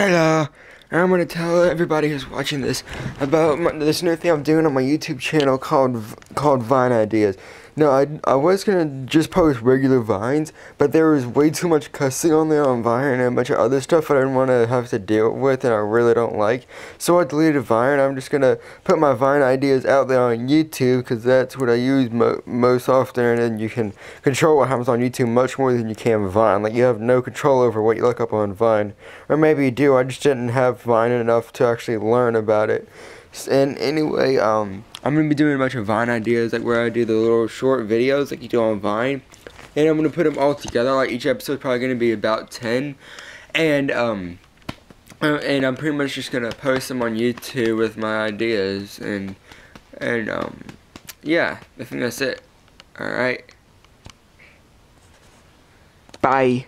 Hello, and I'm gonna tell everybody who's watching this about this new thing I'm doing on my YouTube channel called Vine Ideas. No, I was gonna just post regular Vines, but there was way too much cussing on there on Vine and a bunch of other stuff I didn't want to have to deal with, and I really don't like. So I deleted Vine. I'm just gonna put my Vine ideas out there on YouTube because that's what I use most often, and then you can control what happens on YouTube much more than you can Vine. Like, you have no control over what you look up on Vine, or maybe you do. I just didn't have Vine enough to actually learn about it. And anyway, I'm gonna be doing a bunch of Vine ideas, like where I do the little short videos like you do on Vine, and I'm gonna put them all together. Like, each episode probably gonna be about 10, and I'm pretty much just gonna post them on YouTube with my ideas, and yeah, I think that's it. All right, bye.